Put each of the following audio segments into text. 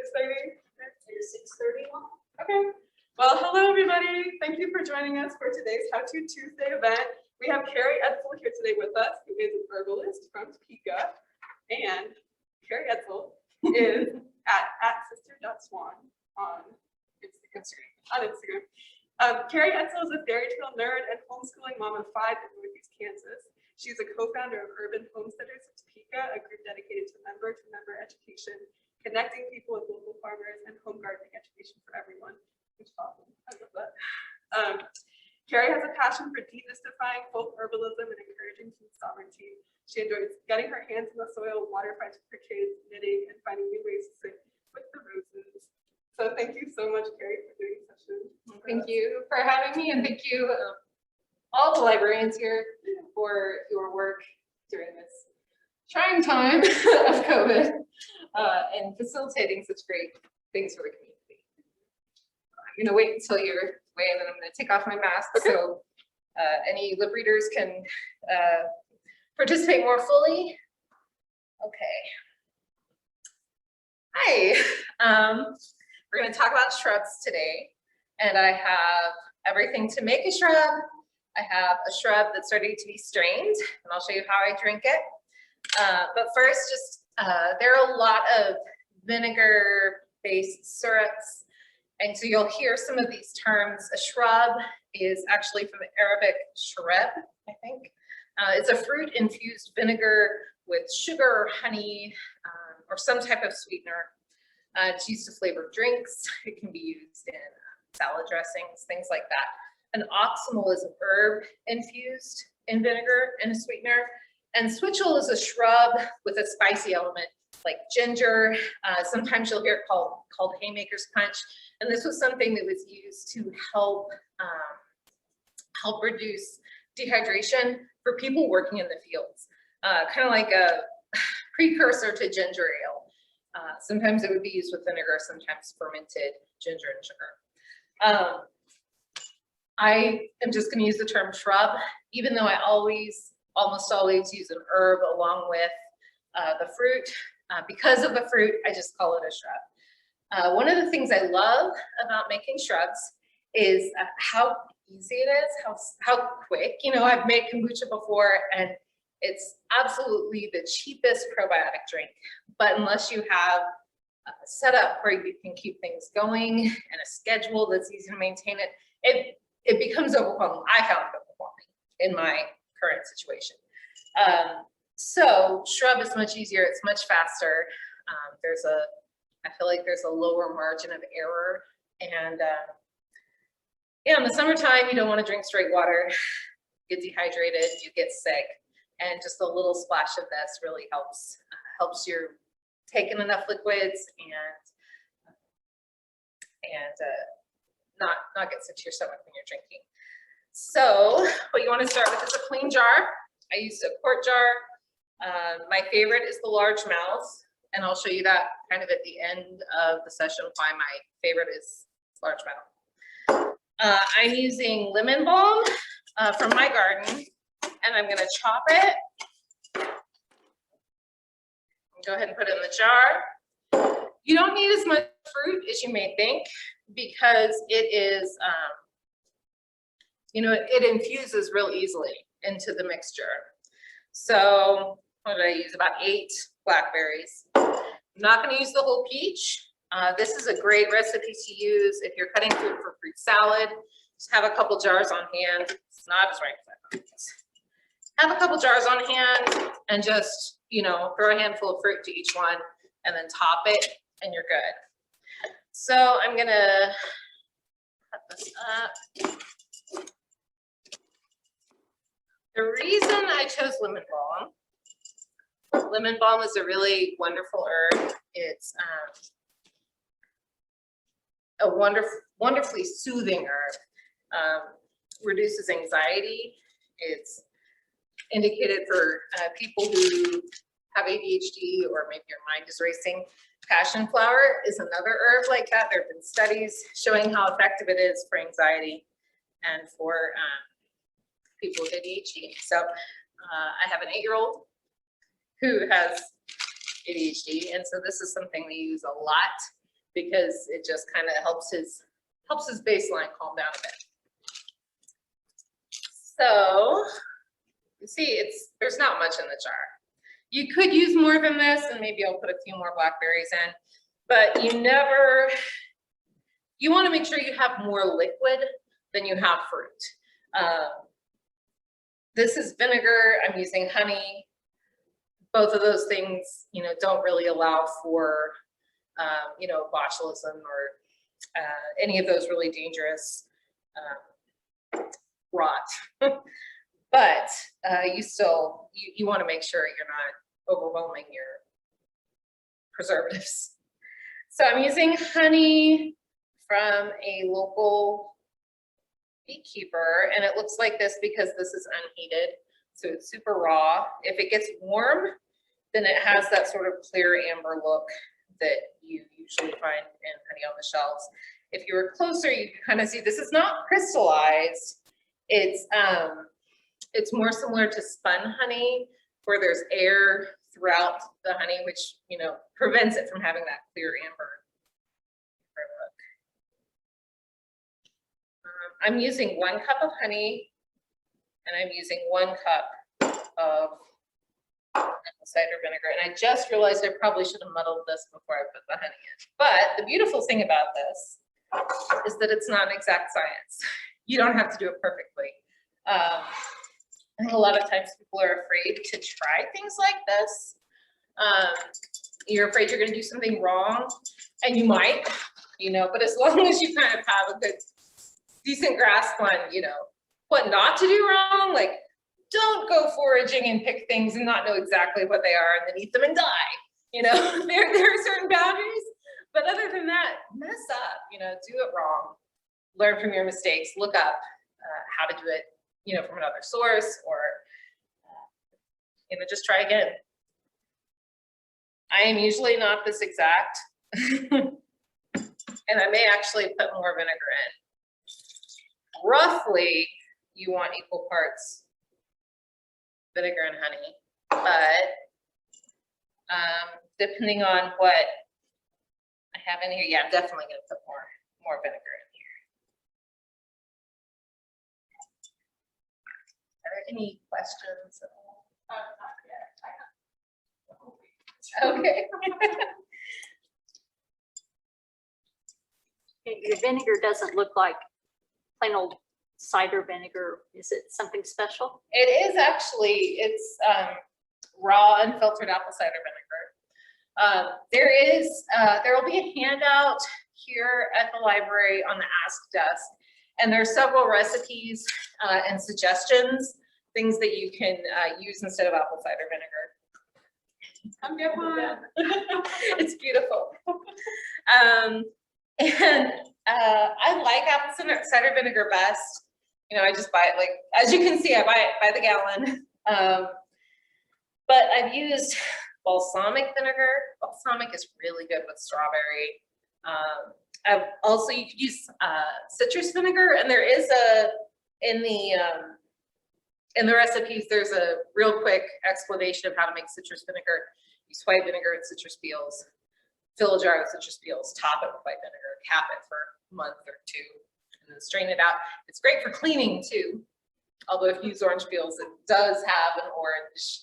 exciting? It is 6:31. Okay. Well, hello everybody. Thank you for joining us for today's How To Tuesday event. We have Carrie Etzel here today with us, who is an herbalist from Topeka, and Carrie Etzel is at sister.swan on Instagram. Carrie Etzel is a fairy tale nerd and homeschooling mom of 5 in Northeast Kansas. She's a co-founder of Urban Homesteaders of Topeka, a group dedicated to member education, connecting people with local farmers, and home gardening education for everyone. Which is awesome. I love that. Carrie has a passion for demystifying folk herbalism and encouraging food sovereignty. She enjoys getting her hands in the soil, water fights with her kids, knitting, and finding new ways to sit with the roses. So thank you so much, Carrie, for doing the session. Thank you for having me, and thank you all the librarians here for your work during this trying time of COVID and facilitating such great things for the community. I'm going to wait until you're away, and then I'm going to take off my mask so any lip readers can participate more fully. Okay. Hi. We're going to talk about shrubs today, and I have everything to make a shrub. I have a shrub that's ready to be strained, and I'll show you how I drink it. But first, just there are a lot of vinegar-based syrups, and so you'll hear some of these terms. A shrub is actually from the Arabic shrub, I think. It's a fruit-infused vinegar with sugar or honey or some type of sweetener. It's used to flavor drinks. It can be used in salad dressings, things like that. An oximal is an herb infused in vinegar and a sweetener. And switchel is a shrub with a spicy element like ginger. Sometimes you'll hear it called haymaker's punch. And this was something that was used to help reduce dehydration for people working in the fields. Kind of like a precursor to ginger ale. Sometimes it would be used with vinegar, sometimes fermented ginger and sugar. I am just going to use the term shrub, even though I almost always use an herb along with the fruit. Because of the fruit, I just call it a shrub. One of the things I love about making shrubs is how easy it is, how quick. You know, I've made kombucha before, and it's absolutely the cheapest probiotic drink. But unless you have a setup where you can keep things going and a schedule that's easy to maintain it becomes overwhelming. I found it overwhelming in my current situation. So shrub is much easier. It's much faster. I feel like there's a lower margin of error. And yeah, in the summertime, you don't want to drink straight water. You get dehydrated, you get sick. And just a little splash of this really helps you take in enough liquids and not get sick to your stomach when you're drinking. So what you want to start with is a clean jar. I used a quart jar. My favorite is the large mouth, and I'll show you that kind of at the end of the session why my favorite is large mouth. I'm using lemon balm from my garden, and I'm going to chop it. Go ahead and put it in the jar. You don't need as much fruit as you may think because it is, it infuses real easily into the mixture. So what did I use? About 8 blackberries. I'm not going to use the whole peach. This is a great recipe to use if you're cutting fruit for fruit salad. Just have a couple jars on hand. It's not as right. Have a couple jars on hand and just, throw a handful of fruit to each one and then top it and you're good. So I'm gonna cut this up. The reason I chose lemon balm is a really wonderful herb. It's a wonderfully soothing herb. Reduces anxiety. It's indicated for people who have ADHD or maybe your mind is racing. Passion flower is another herb like that. There have been studies showing how effective it is for anxiety and for people with ADHD. So I have an 8-year-old who has ADHD, and so this is something we use a lot because it just kind of helps his baseline calm down a bit. So you see, there's not much in the jar. You could use more than this, and maybe I'll put a few more blackberries in, but you want to make sure you have more liquid than you have fruit. This is vinegar, I'm using honey. Both of those things, don't really allow for, botulism or any of those really dangerous rot. But you want to make sure you're not overwhelming your preservatives. So I'm using honey from a local beekeeper, and it looks like this because this is unheated, so it's super raw. If it gets warm, then it has that sort of clear amber look that you usually find in honey on the shelves. If you were closer, you can kind of see this is not crystallized. It's more similar to spun honey, where there's air throughout the honey, which prevents it from having that clear amber look. I'm using 1 cup of honey, and I'm using 1 cup of apple cider vinegar. And I just realized I probably should have muddled this before I put the honey in. But the beautiful thing about this is that it's not an exact science. You don't have to do it perfectly. I think a lot of times people are afraid to try things like this. You're afraid you're going to do something wrong, and you might, but as long as you kind of have a good, decent grasp on, what not to do wrong, like don't go foraging and pick things and not know exactly what they are and then eat them and die. There are certain boundaries, but other than that, mess up, do it wrong, learn from your mistakes, look up how to do it, from another source, or, just try again. I am usually not this exact, and I may actually put more vinegar in. Roughly, you want equal parts vinegar and honey, but depending on what I have in here, yeah, I'm definitely going to put more vinegar in here. Are there any questions at all? Okay. Your vinegar doesn't look like plain old cider vinegar. Is it something special? It is actually, it's raw unfiltered apple cider vinegar. There will be a handout here at the library on the Ask desk, and there are several recipes and suggestions, things that you can use instead of apple cider vinegar. Come get one. It's beautiful. And I like apple cider vinegar best. I just buy it, like, as you can see, I buy it by the gallon. But I've used balsamic vinegar. Balsamic is really good with strawberry. You could use citrus vinegar, and there is in the recipes, there's a real quick explanation of how to make citrus vinegar. Use white vinegar and citrus peels. Fill a jar with citrus peels, top it with white vinegar, cap it for a month or 2, and then strain it out. It's great for cleaning too. Although if you use orange peels, it does have an orange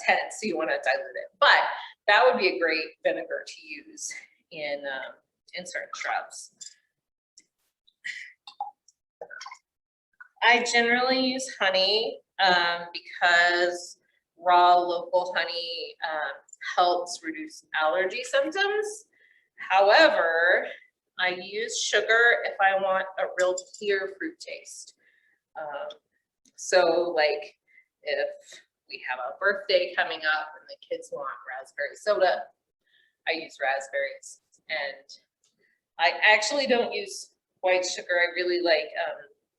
tint, so you want to dilute it. But that would be a great vinegar to use in certain shrubs. I generally use honey because raw local honey helps reduce allergy symptoms. However, I use sugar if I want a real clear fruit taste. So like if we have a birthday coming up and the kids want raspberry soda, I use raspberries. And I actually don't use white sugar. I really like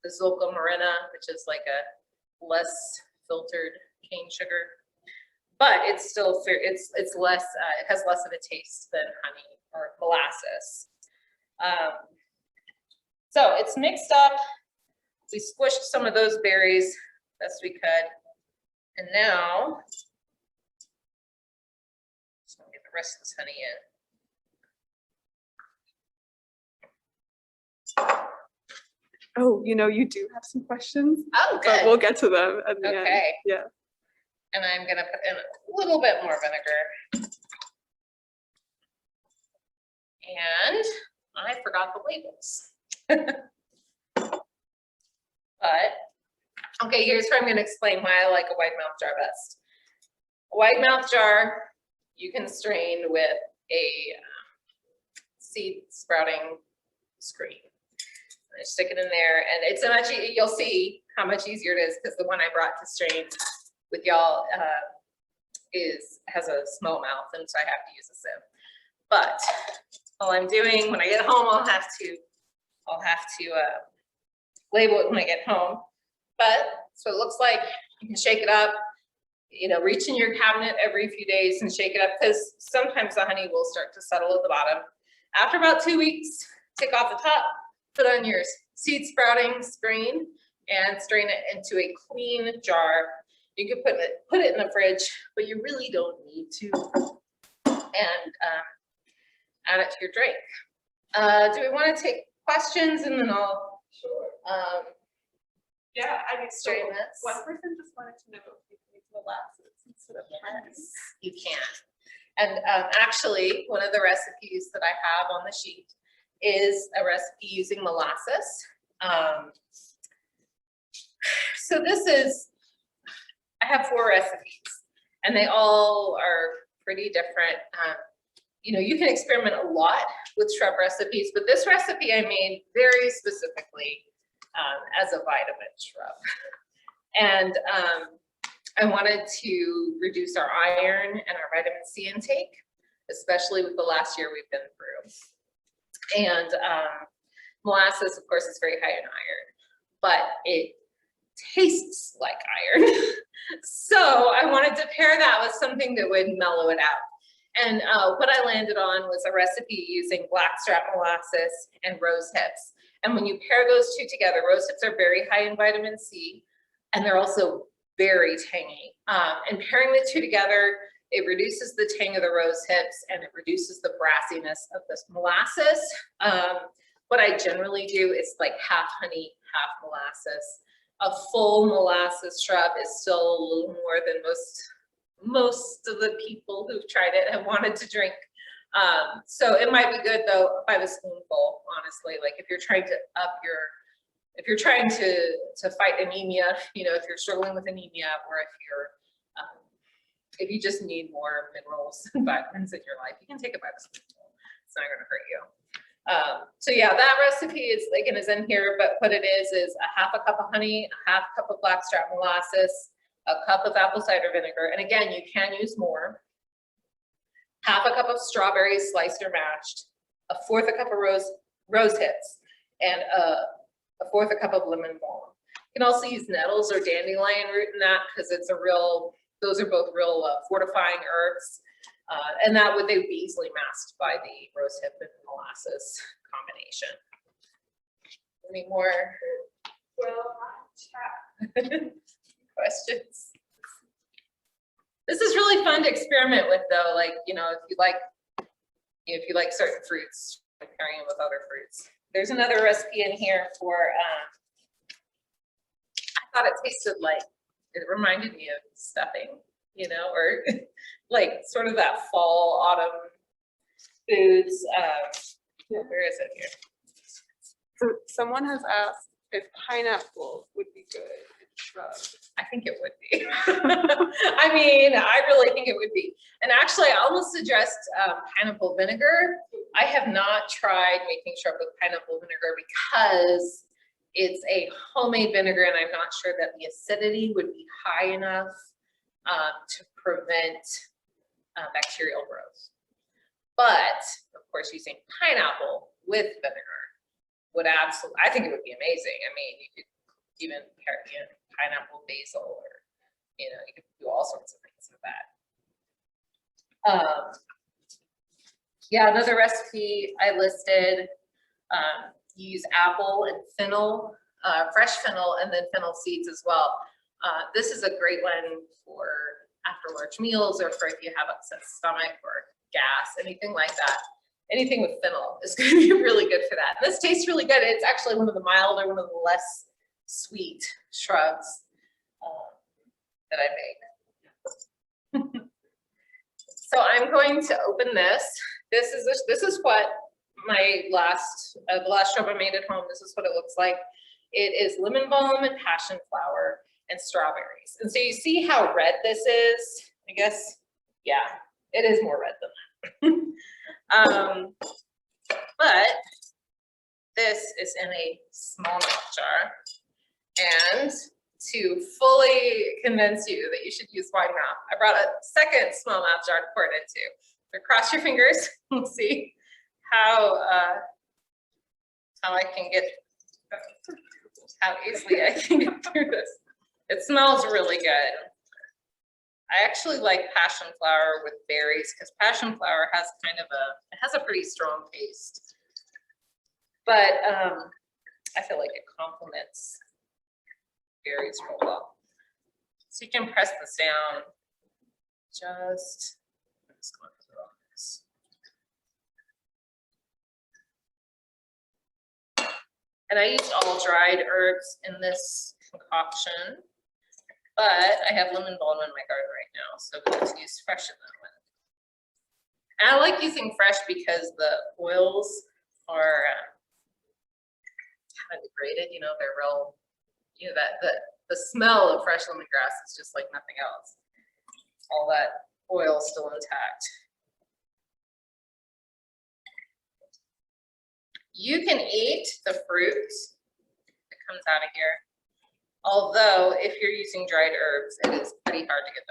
the Zolca Morena, which is like a less filtered cane sugar, but it's still fair. It's less. It has less of a taste than honey or molasses. So it's mixed up. We squished some of those berries best we could, and now just gonna get the rest of this honey in. Oh, you do have some questions, Oh, but we'll good. get to them at the end. Okay. Yeah. And I'm gonna put in a little bit more vinegar. And I forgot the labels. But, okay, here's where I'm gonna explain why I like a wide mouth jar best. A wide mouth jar, you can strain with a seed sprouting screen. I stick it in there, and it's much, you'll see how much easier it is, because the one I brought to strain with y'all has a small mouth, and so I have to use a sieve. But all I'm doing when I get home, I'll have to label it when I get home. But so it looks like you can shake it up, reach in your cabinet every few days and shake it up, because sometimes the honey will start to settle at the bottom. After about 2 weeks, take off the top, put on your seed sprouting screen, and strain it into a clean jar. You can put it in the fridge, but you really don't need to. And add it to your drink. Do we want to take questions, and then I'll Yeah, I mean, so strain this? one person just wanted to know if you can use molasses instead of honey. Yes, you can. And actually, one of the recipes that I have on the sheet is a recipe using molasses. So I have 4 recipes, and they all are pretty different. You can experiment a lot with shrub recipes, but this recipe I made very specifically as a vitamin shrub. And I wanted to reduce our iron and our vitamin C intake, especially with the last year we've been through. And molasses, of course, is very high in iron, but it tastes like iron. So I wanted to pair that with something that would mellow it out. And what I landed on was a recipe using blackstrap molasses and rose hips. And when you pair those two together, rose hips are very high in vitamin C, and they're also very tangy. And pairing the two together, it reduces the tang of the rose hips, and it reduces the brassiness of this molasses. What I generally do is like half honey, half molasses. A full molasses shrub is still a little more than most of the people who've tried it have wanted to drink. So it might be good though by the spoonful, honestly. Like if you're trying to if you're trying to fight anemia, if you're struggling with anemia, or if you just need more minerals and vitamins in your life, you can take it by the spoonful. It's not gonna hurt you. So yeah, that recipe is in here, but what it is a half a cup of honey, a half cup of blackstrap molasses, a cup of apple cider vinegar, and again, you can use more. Half a cup of strawberries sliced or mashed, a fourth a cup of rose hips, and a fourth a cup of lemon balm. You can also use nettles or dandelion root in that, because those are both real fortifying herbs. And they would be easily masked by the rose hip and molasses combination. Any more chat? Questions? This is really fun to experiment with, though. Like, if you like certain fruits, pairing them with other fruits. There's another recipe in here for, I thought it tasted like, it reminded me of stuffing, or like sort of that fall, autumn foods. Where is it here? So someone has asked if pineapple would be good in shrub. I think it would be. I mean, I really think it would be. And actually, I almost suggest pineapple vinegar. I have not tried making shrub with pineapple vinegar because it's a homemade vinegar, and I'm not sure that the acidity would be high enough to prevent bacterial growth. But of course, using pineapple with vinegar would absolutely, I think it would be amazing. I mean, you could even pair in pineapple basil, or you could do all sorts of things with that. Yeah, another recipe I listed, you use apple and fennel, fresh fennel, and then fennel seeds as well. This is a great one for after large meals, or for if you have upset stomach or gas, anything like that. anything with fennel is going to be really good for that. This tastes really good. It's actually one of the milder, one of the less sweet shrubs that I make. So I'm going to open this. This is what my last the last shrub I made at home. This is what it looks like. It is lemon balm and passion flower and strawberries. And so you see how red this is? I guess, yeah, it is more red than that. But this is in a small mouth jar. And to fully convince you that you should use wide mouth, I brought a second small mouth jar to pour it into. So cross your fingers. We'll see how I can get, how easily I can get through this. It smells really good. I actually like passion flower with berries because passion flower has kind of it has a pretty strong taste. But I feel like it complements berries real well. So you can press this down. I'm just going to put on this. And I used all dried herbs in this concoction, but I have lemon balm in my garden right now, so I'm going to use fresh in that one. And I like using fresh because the oils are kind of degraded, you know, they're real, you know, that the smell of fresh lemongrass is just like nothing else. All that oil still intact. You can eat the fruit that comes out of here. Although if you're using dried herbs, it is pretty hard to get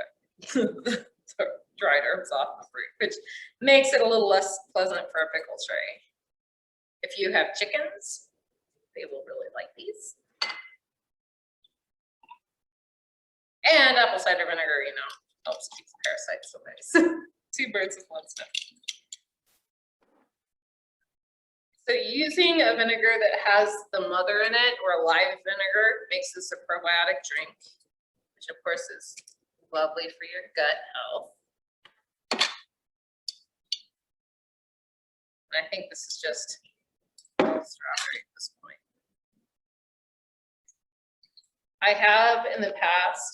the dried herbs off the fruit, which makes it a little less pleasant for a pickle tray. If you have chickens, they will really like these. And apple cider vinegar, you know, helps keep the parasites away. Two birds with one stone. So using a vinegar that has the mother in it or a live vinegar makes this a probiotic drink, which of course is lovely for your gut health. And I think this is just strawberry at this point. I have in the past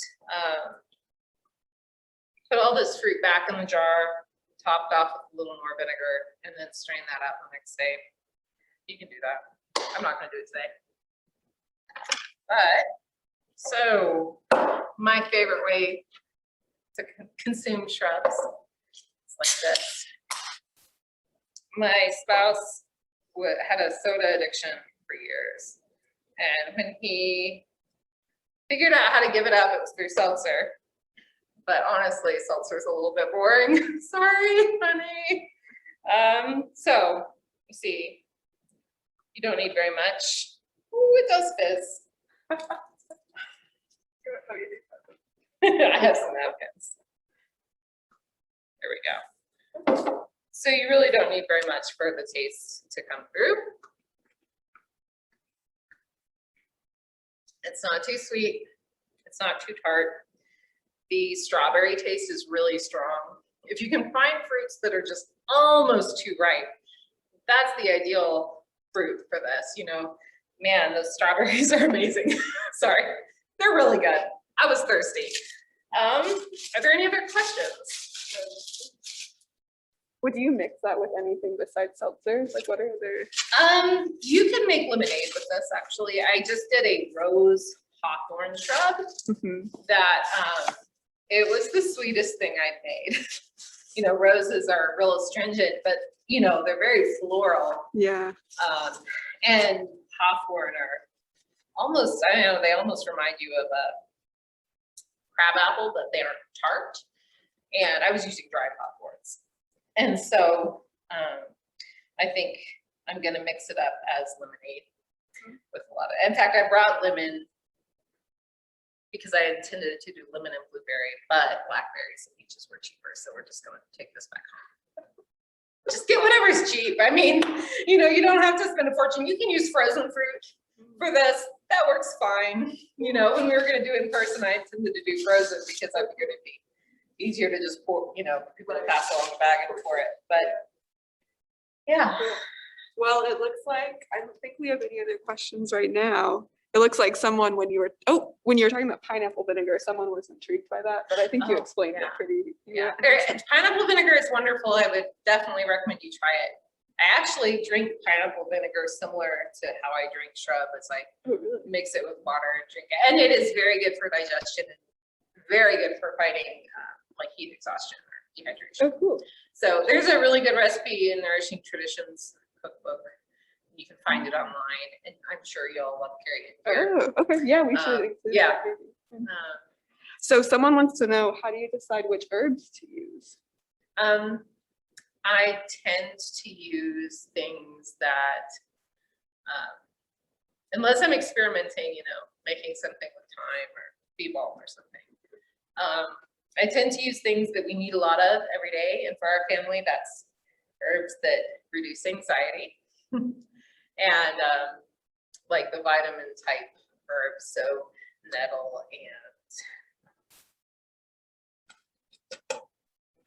put all this fruit back in the jar, topped off with a little more vinegar, and then strain that out the next day. You can do that. I'm not going to do it today. But, so my favorite way to consume shrubs is like this. My spouse had a soda addiction for years. And when he figured out how to give it up, it was through seltzer. But honestly, seltzer is a little bit boring. Sorry, honey. So you see, you don't need very much. Ooh, it does fizz. I have some napkins. There we go. So you really don't need very much for the taste to come through. It's not too sweet. It's not too tart. The strawberry taste is really strong. If you can find fruits that are just almost too ripe, that's the ideal fruit for this, you know. Man, those strawberries are amazing. Sorry, they're really good. I was thirsty. Are there any other questions? Would you mix that with anything besides seltzers? Like what are other? You can make lemonade with this actually. I just did a rose hawthorn shrub that it was the sweetest thing I've made. You know, roses are real astringent, but you know, they're very floral. Yeah. And hawthorn are almost, I don't know, they almost remind you of a crabapple, but they aren't tart. And I was using dried hawthorns. And so I think I'm gonna mix it up as lemonade with a lot of, in fact, I brought lemon because I intended to do lemon and blueberry, but blackberries and peaches were cheaper. So we're just gonna take this back home. Just get whatever's cheap. I mean, you know, you don't have to spend a fortune. You can use frozen fruit for this. That works fine. You know, when we were gonna do it in person, I intended to do frozen because I figured it'd be easier to just pour, you know, people to pass along the bag and pour it. But Yeah. Well, it looks like, I don't think we have any other questions right now. It looks like someone, when you were talking about pineapple vinegar, someone was intrigued by that, but I think you Oh, explained it yeah. pretty. Yeah, pineapple vinegar is wonderful. I would definitely recommend you try it. I actually drink pineapple vinegar similar to how I drink Shrub. It's like Oh, really? mix it with water and drink it. And it is very good for digestion and very good for fighting like heat exhaustion or dehydration. Oh, cool. So there's a really good recipe in Nourishing Traditions cookbook. You can find it online, and I'm sure you'll love Carrie it here. Oh, okay. Yeah, we should include yeah. that maybe. So someone wants to know, how do you decide which herbs to use? I tend to use things that, unless I'm experimenting, making something with thyme or bee balm or something. I tend to use things that we need a lot of every day, and for our family, that's herbs that reduce anxiety. And like the vitamin type herbs, so nettle and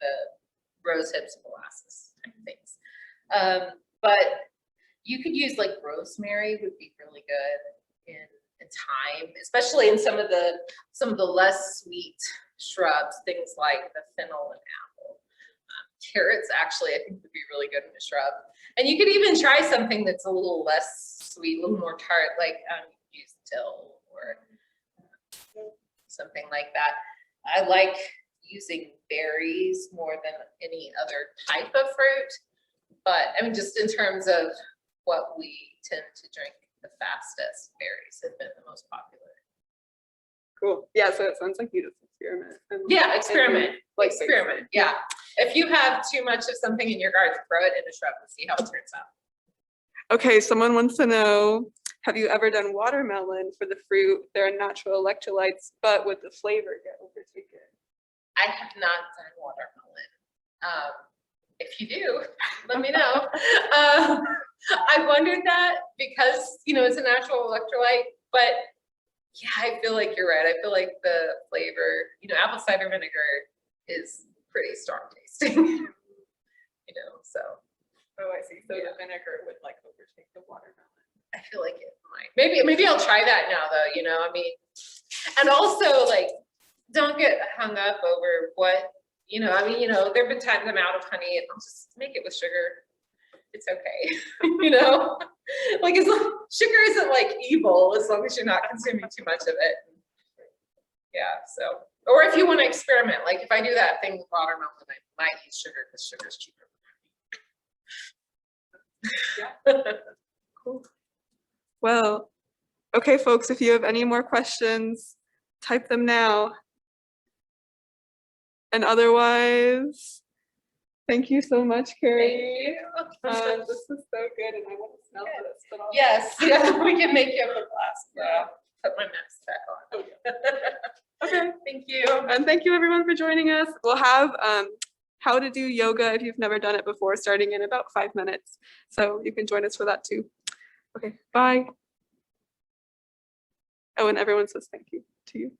the rose hips of molasses type things. But you could use like rosemary would be really good in thyme, especially in some of the less sweet shrubs, things like the fennel and apple. Carrots actually I think would be really good in a shrub. And you could even try something that's a little less sweet, a little more tart, like use dill or something like that. I like using berries more than any other type of fruit, but I mean, just in terms of what we tend to drink the fastest, berries have been the most popular. Cool. Yeah, so it sounds like you just experiment. Yeah, experiment. Like Experiment. Yeah. If you have too much of something in your garden, throw it in a shrub and see how it turns out. Okay, someone wants to know, have you ever done watermelon for the fruit? There are natural electrolytes, but would the flavor get overtaken? I have not done watermelon. If you do, let me know. I wondered that because, it's a natural electrolyte, but yeah, I feel like you're right. I feel like the flavor, apple cider vinegar is pretty strong tasting, so. Oh, I see. So Yeah. the vinegar would like overtake the watermelon. I feel like it might. Maybe I'll try that now though, and also like, don't get hung up over what, there've been times I'm out of honey and I'll just make it with sugar. It's okay. Like sugar isn't like evil as long as you're not consuming too much of it. Yeah. So, or if you want to experiment, like if I do that thing with watermelon, I might use sugar because sugar is cheaper. Yeah. Cool. Well, okay, folks, if you have any more questions, type them now. And otherwise, thank you so much, Carrie. This is so good, and I want to smell this. But Yes, we can make you up a glass. Yeah. Put my mask back on. Oh, yeah. Okay. Thank you. And thank you everyone for joining us. We'll have how to do yoga if you've never done it before, starting in about 5 minutes. So you can join us for that too. Okay, bye. Oh, and everyone says thank you to you.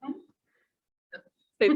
Say